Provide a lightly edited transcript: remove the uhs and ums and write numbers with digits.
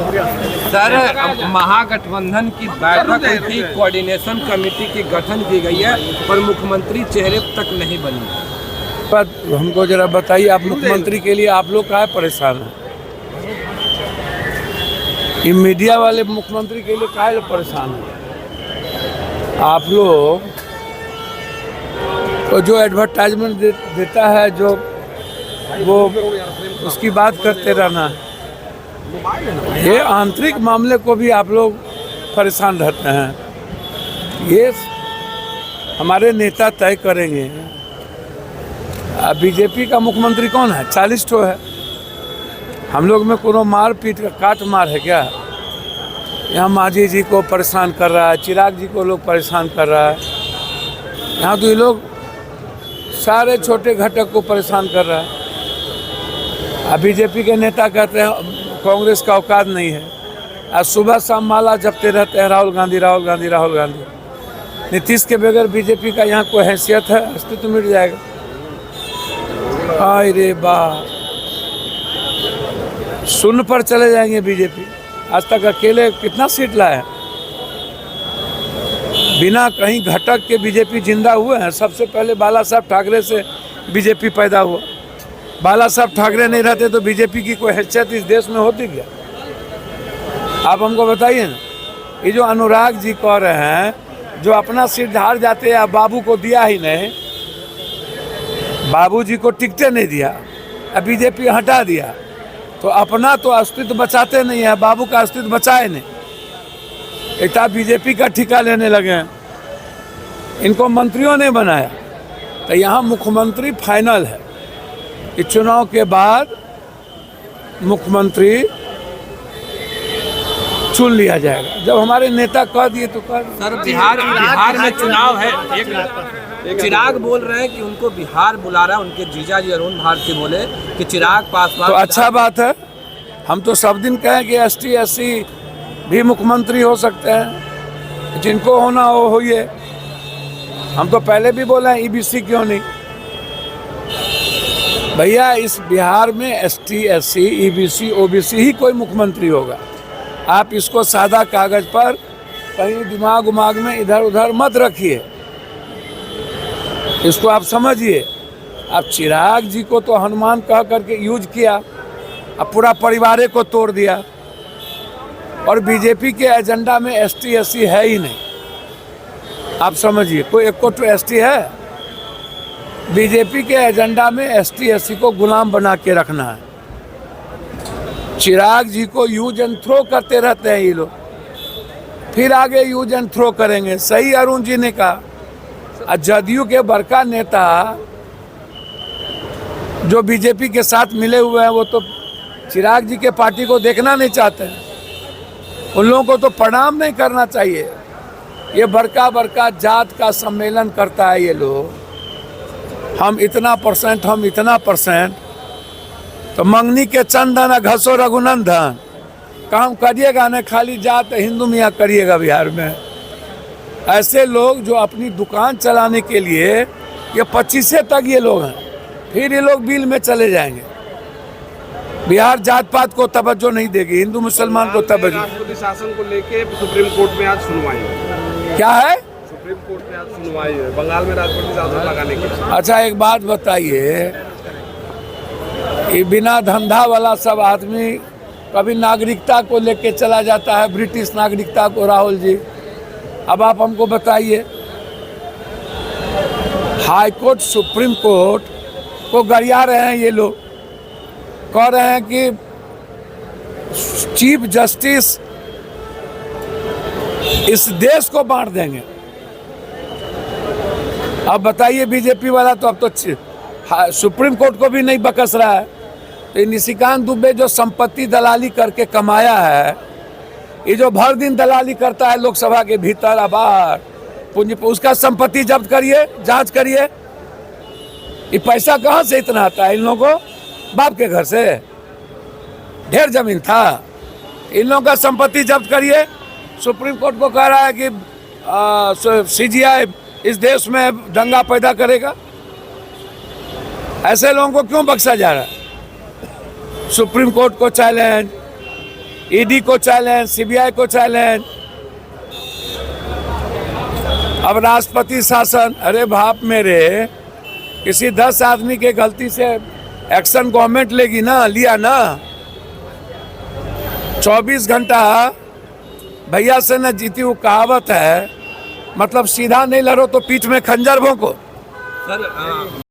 Sir, महागठबंधन की बैठक हुई थी, कोऑर्डिनेशन कमेटी की गठन की गई है, पर मुख्यमंत्री चेहरे तक नहीं बनी। पर हमको जरा बताइए, आप मुख्यमंत्री के लिए आप लोग काहे परेशान हैं? ये मीडिया वाले मुख्यमंत्री के लिए काहे परेशान हैं? आप लोग तो जो एडवर्टाइजमेंट देता है, जो वो उसकी बात करते रहना है। ये आंतरिक मामले को भी आप लोग परेशान रहते हैं। ये हमारे नेता तय करेंगे। बीजेपी का मुख्यमंत्री कौन है? 40 ठो है। हम लोग में कोनो मार पीट का काट मार है क्या? यहाँ मांझी जी को परेशान कर रहा है, चिराग जी को लोग परेशान कर रहा है। यहाँ तो ये लोग सारे छोटे घटक को परेशान कर रहा है। अब बीजेपी के नेता कहते हैं कांग्रेस का औकात नहीं है। आज सुबह शाम माला जपते रहते हैं राहुल गांधी, राहुल गांधी, राहुल गांधी। नीतीश के बगैर बीजेपी का यहाँ कोई हैसियत है? अस्तित्व मिट जाएगा। हाय रे बा, शून्य पर चले जाएंगे बीजेपी। आज तक अकेले कितना सीट लाए? बिना कहीं घटक के बीजेपी जिंदा हुए हैं। सबसे पहले बाला साहब ठाकरे से बीजेपी पैदा हुआ। बाला साहब ठाकरे नहीं रहते तो बीजेपी की कोई हैसियत इस देश में होती क्या? आप हमको बताइए ना। ये जो अनुराग जी कह रहे हैं, जो अपना सीट हार जाते हैं, बाबू को दिया ही नहीं, बाबूजी को टिकटे नहीं दिया, अब बीजेपी हटा दिया, तो अपना तो अस्तित्व बचाते नहीं है, बाबू का अस्तित्व बचाए नहीं। इतना बीजेपी का ठिका लेने लगे हैं। इनको मंत्रियों ने बनाया, तो यहाँ मुख्यमंत्री फाइनल है। इस चुनाव के बाद मुख्यमंत्री चुन लिया जाएगा। जब हमारे नेता कह दिए तो कह। सर, बिहार में चुनाव है। एक चिराग बोल रहे हैं कि उनको बिहार बुला रहा है। उनके जीजा जी अरुण भारती बोले कि चिराग पासवान। तो अच्छा बात है। हम तो सब दिन कहें कि ST SC भी मुख्यमंत्री हो सकते हैं, जिनको होना हो होइए। हम तो पहले भी बोले हैं EBC क्यों नहीं। भैया, इस बिहार में ST SC EBC OBC ही कोई मुख्यमंत्री होगा। आप इसको सादा कागज पर कहीं दिमाग उमाग में इधर उधर मत रखिए, इसको आप समझिए। अब चिराग जी को तो हनुमान कह करके यूज किया, अब पूरा परिवार को तोड़ दिया। और बीजेपी के एजेंडा में ST SC है ही नहीं। आप समझिए, कोई एक को तो ST है। बीजेपी के एजेंडा में ST SC को गुलाम बना के रखना है। चिराग जी को यूज एंड थ्रो करते रहते हैं ये लोग, फिर आगे यूज एंड थ्रो करेंगे। सही अरुण जी ने कहा। जदयू के बड़का नेता जो बीजेपी के साथ मिले हुए हैं, वो तो चिराग जी के पार्टी को देखना नहीं चाहते हैं। उन लोगों को तो प्रणाम नहीं करना चाहिए। ये बड़का जात का सम्मेलन करता है ये लोग। हम इतना परसेंट, हम इतना परसेंट। तो मंगनी के चंदन घसो रघुनंदन काम करिएगा नहीं, खाली जात हिंदू मियाँ करिएगा बिहार में। ऐसे लोग जो अपनी दुकान चलाने के लिए, ये 25 तक ये लोग हैं, फिर ये लोग बिल में चले जाएंगे। बिहार जात पात को तवज्जो नहीं देगी, हिंदू मुसलमान को तवज्जो। राष्ट्रपति शासन को लेके सुप्रीम कोर्ट में आज सुनवाई है। क्या है? सुप्रीम कोर्ट में आज सुनवाई है बंगाल में राष्ट्रपति शासन लगाने की। अच्छा, एक बात बताइए, ये बिना धंधा वाला सब आदमी कभी नागरिकता को लेके चला जाता है, ब्रिटिश नागरिकता को। राहुल जी, अब आप हमको बताइए, हाई कोर्ट सुप्रीम कोर्ट को गरिया रहे हैं ये लोग, कह रहे हैं कि चीफ जस्टिस इस देश को बांट देंगे। अब बताइए, बीजेपी वाला तो अब तो सुप्रीम कोर्ट को भी नहीं बकस रहा है। तो निशिकांत दुबे जो संपत्ति दलाली करके कमाया है, ये जो भर दिन दलाली करता है लोकसभा के भीतर और बाहर, पूंजी, उसका संपत्ति जब्त करिए, जांच करिए। ये पैसा कहाँ से इतना आता है? इन लोगों को बाप के घर से ढेर जमीन था। इन लोगों का संपत्ति जब्त करिए। सुप्रीम कोर्ट को कह रहा है कि CGI इस देश में दंगा पैदा करेगा। ऐसे लोगों को क्यों बख्शा जा रहा है? सुप्रीम कोर्ट को चैलेंज, ईडी को चैलेंज, सीबीआई को चैलेंज, अब राष्ट्रपति शासन। अरे बाप मेरे, किसी 10 आदमी के गलती से एक्शन गवर्नमेंट लेगी ना, लिया ना। 24 घंटा भैया से न जीती, वो कहावत है। मतलब सीधा नहीं लड़ो तो पीठ में खंजर भोंको। सर